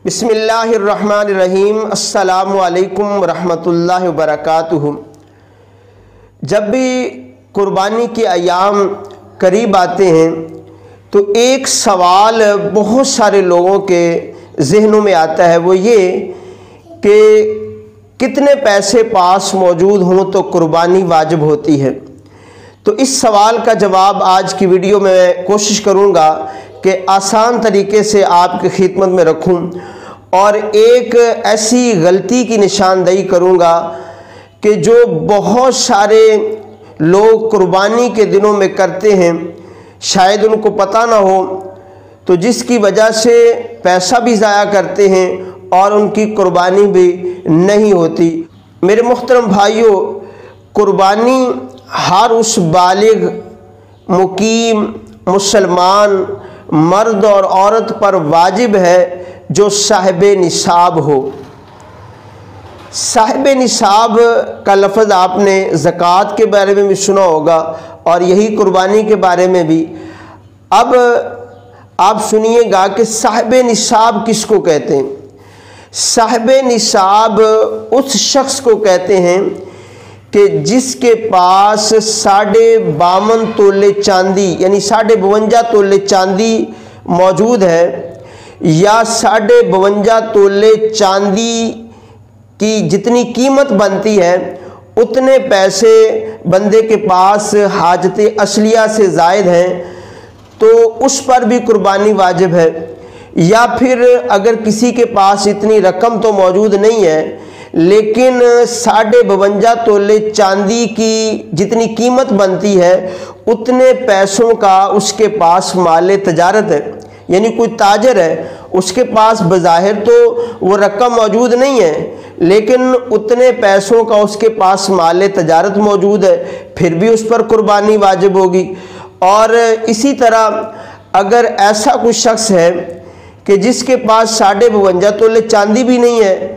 بسم اللہ الرحمن الرحیم۔ السلام علیکم ورحمۃ وبرکاتہ۔ جب بھی قربانی کے ایام قریب آتے ہیں تو ایک سوال بہت سارے لوگوں کے ذہنوں میں آتا ہے، وہ یہ کہ کتنے پیسے پاس موجود ہوں تو قربانی واجب ہوتی ہے۔ تو اس سوال کا جواب آج کی ویڈیو میں کوشش کروں گا کہ آسان طریقے سے آپ کی خدمت میں رکھوں اور ایک ایسی غلطی کی نشاندہی کروں گا کہ جو بہت سارے لوگ قربانی کے دنوں میں کرتے ہیں، شاید ان کو پتہ نہ ہو، تو جس کی وجہ سے پیسہ بھی ضائع کرتے ہیں اور ان کی قربانی بھی نہیں ہوتی۔ میرے محترم بھائیوں، قربانی ہر اس بالغ مقیم مسلمان مرد اور عورت پر واجب ہے جو صاحب نصاب ہو۔ صاحب نصاب کا لفظ آپ نے زکوٰۃ کے بارے میں بھی سنا ہوگا اور یہی قربانی کے بارے میں بھی۔ اب آپ سنیے گا کہ صاحب نصاب کس کو کہتے ہیں۔ صاحب نصاب اس شخص کو کہتے ہیں کہ جس کے پاس 52.5 تولے چاندی یعنی 52.5 تولے چاندی موجود ہے، یا 52.5 تولے چاندی کی جتنی قیمت بنتی ہے اتنے پیسے بندے کے پاس حاجت اصلیہ سے زائد ہیں تو اس پر بھی قربانی واجب ہے۔ یا پھر اگر کسی کے پاس اتنی رقم تو موجود نہیں ہے لیکن 52.5 تولے چاندی کی جتنی قیمت بنتی ہے اتنے پیسوں کا اس کے پاس مال تجارت ہے، یعنی کوئی تاجر ہے، اس کے پاس بظاہر تو وہ رقم موجود نہیں ہے لیکن اتنے پیسوں کا اس کے پاس مال تجارت موجود ہے، پھر بھی اس پر قربانی واجب ہوگی۔ اور اسی طرح اگر ایسا کوئی شخص ہے کہ جس کے پاس 52.5 تولے چاندی بھی نہیں ہے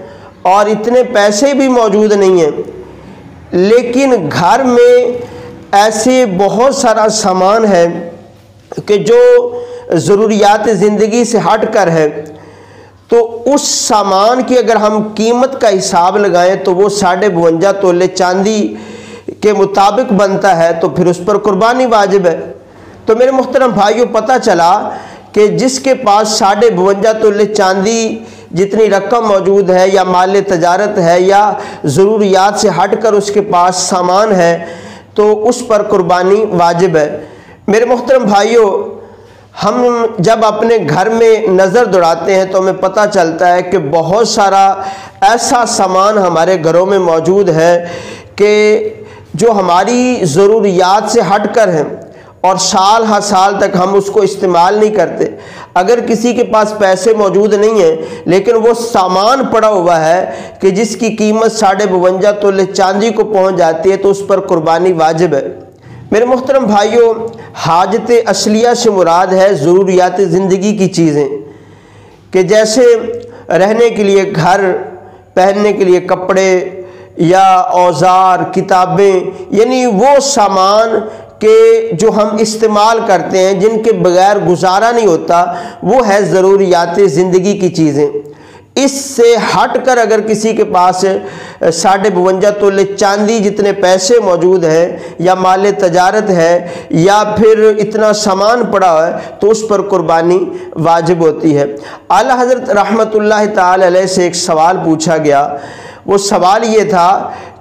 اور اتنے پیسے بھی موجود نہیں ہیں لیکن گھر میں ایسے بہت سارا سامان ہے کہ جو ضروریات زندگی سے ہٹ کر ہے، تو اس سامان کی اگر ہم قیمت کا حساب لگائیں تو وہ 52.5 تولے چاندی کے مطابق بنتا ہے، تو پھر اس پر قربانی واجب ہے۔ تو میرے محترم بھائیوں، پتہ چلا کہ جس کے پاس 52.5 تولے چاندی جتنی رقم موجود ہے یا مال تجارت ہے یا ضروریات سے ہٹ کر اس کے پاس سامان ہے تو اس پر قربانی واجب ہے۔ میرے محترم بھائیوں، ہم جب اپنے گھر میں نظر دوڑاتے ہیں تو ہمیں پتہ چلتا ہے کہ بہت سارا ایسا سامان ہمارے گھروں میں موجود ہے کہ جو ہماری ضروریات سے ہٹ کر ہیں اور سال ہر سال تک ہم اس کو استعمال نہیں کرتے۔ اگر کسی کے پاس پیسے موجود نہیں ہیں لیکن وہ سامان پڑا ہوا ہے کہ جس کی قیمت 52.5 تولے چاندی کو پہنچ جاتی ہے تو اس پر قربانی واجب ہے۔ میرے محترم بھائیوں، حاجت اصلیہ سے مراد ہے ضروریات زندگی کی چیزیں، کہ جیسے رہنے کے لیے گھر، پہننے کے لیے کپڑے یا اوزار، کتابیں، یعنی وہ سامان کہ جو ہم استعمال کرتے ہیں جن کے بغیر گزارا نہیں ہوتا، وہ ہے ضروریات زندگی کی چیزیں۔ اس سے ہٹ کر اگر کسی کے پاس 52.5 تولے چاندی جتنے پیسے موجود ہیں یا مال تجارت ہے یا پھر اتنا سامان پڑا ہے تو اس پر قربانی واجب ہوتی ہے۔ اعلیٰ حضرت رحمۃ اللہ تعالی علیہ سے ایک سوال پوچھا گیا، وہ سوال یہ تھا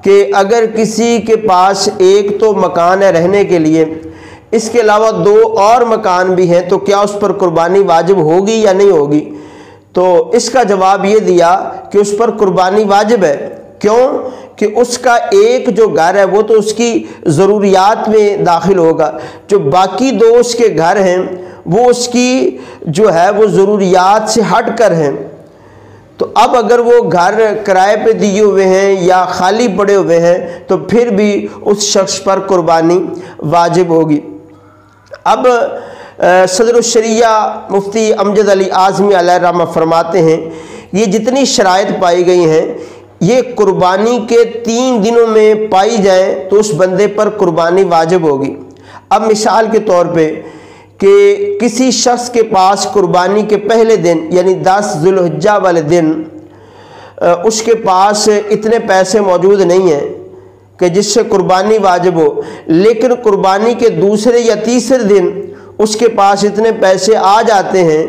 کہ اگر کسی کے پاس ایک تو مکان ہے رہنے کے لیے، اس کے علاوہ 2 اور مکان بھی ہیں تو کیا اس پر قربانی واجب ہوگی یا نہیں ہوگی؟ تو اس کا جواب یہ دیا کہ اس پر قربانی واجب ہے۔ کیوں؟ کہ اس کا ایک جو گھر ہے وہ تو اس کی ضروریات میں داخل ہوگا، جو باقی 2 اس کے گھر ہیں وہ اس کی جو ہے وہ ضروریات سے ہٹ کر ہیں۔ تو اب اگر وہ گھر کرائے پہ دیے ہوئے ہیں یا خالی پڑے ہوئے ہیں تو پھر بھی اس شخص پر قربانی واجب ہوگی۔ اب صدر الشریعہ مفتی امجد علی اعظمی علیہ الرحمہ فرماتے ہیں یہ جتنی شرائط پائی گئی ہیں یہ قربانی کے 3 دنوں میں پائی جائیں تو اس بندے پر قربانی واجب ہوگی۔ اب مثال کے طور پہ کہ کسی شخص کے پاس قربانی کے پہلے دن یعنی 10 ذوالحجہ والے دن اس کے پاس اتنے پیسے موجود نہیں ہیں کہ جس سے قربانی واجب ہو، لیکن قربانی کے دوسرے یا تیسرے دن اس کے پاس اتنے پیسے آ جاتے ہیں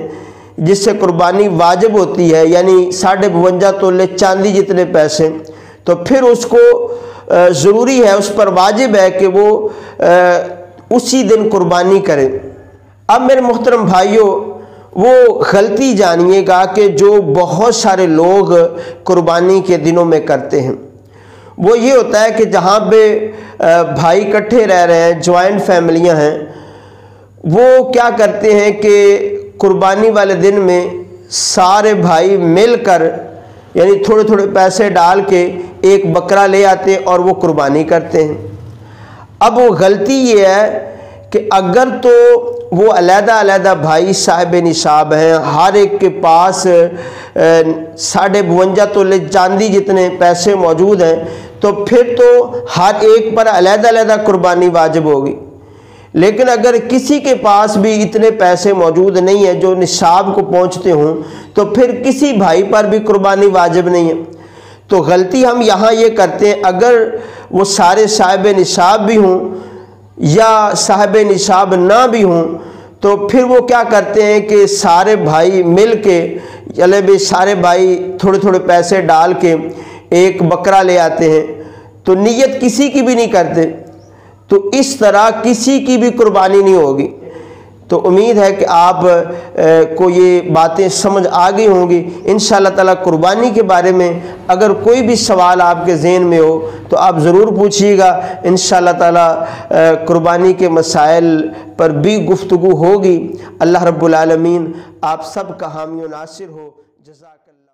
جس سے قربانی واجب ہوتی ہے، یعنی 52.5 تولے چاندی جتنے پیسے، تو پھر اس کو ضروری ہے، اس پر واجب ہے کہ وہ اسی دن قربانی کرے۔ اب میرے محترم بھائیوں، وہ غلطی جانیے گا کہ جو بہت سارے لوگ قربانی کے دنوں میں کرتے ہیں، وہ یہ ہوتا ہے کہ جہاں پہ بھائی اکٹھے رہ رہے ہیں، جوائنٹ فیملیاں ہیں، وہ کیا کرتے ہیں کہ قربانی والے دن میں سارے بھائی مل کر یعنی تھوڑے تھوڑے پیسے ڈال کے ایک بکرا لے آتے اور وہ قربانی کرتے ہیں۔ اب وہ غلطی یہ ہے کہ اگر تو وہ علیحدہ علیحدہ بھائی صاحب نصاب ہیں، ہر ایک کے پاس 52.5 تولے چاندی جتنے پیسے موجود ہیں، تو پھر تو ہر ایک پر علیحدہ علیحدہ قربانی واجب ہوگی۔ لیکن اگر کسی کے پاس بھی اتنے پیسے موجود نہیں ہیں جو نصاب کو پہنچتے ہوں، تو پھر کسی بھائی پر بھی قربانی واجب نہیں ہے۔ تو غلطی ہم یہاں یہ کرتے ہیں، اگر وہ سارے صاحب نصاب بھی ہوں یا صاحب نصاب نہ بھی ہوں، تو پھر وہ کیا کرتے ہیں کہ سارے بھائی مل کے چلے بھی سارے بھائی تھوڑے تھوڑے پیسے ڈال کے ایک بکرا لے آتے ہیں، تو نیت کسی کی بھی نہیں کرتے، تو اس طرح کسی کی بھی قربانی نہیں ہوگی۔ تو امید ہے کہ آپ کو یہ باتیں سمجھ آ گئی ہوں گی۔ انشاءاللہ تعالیٰ قربانی کے بارے میں اگر کوئی بھی سوال آپ کے ذہن میں ہو تو آپ ضرور پوچھیے گا، انشاءاللہ تعالیٰ قربانی کے مسائل پر بھی گفتگو ہوگی۔ اللہ رب العالمین آپ سب کا حامی و ناصر ہو۔ جزاک اللہ۔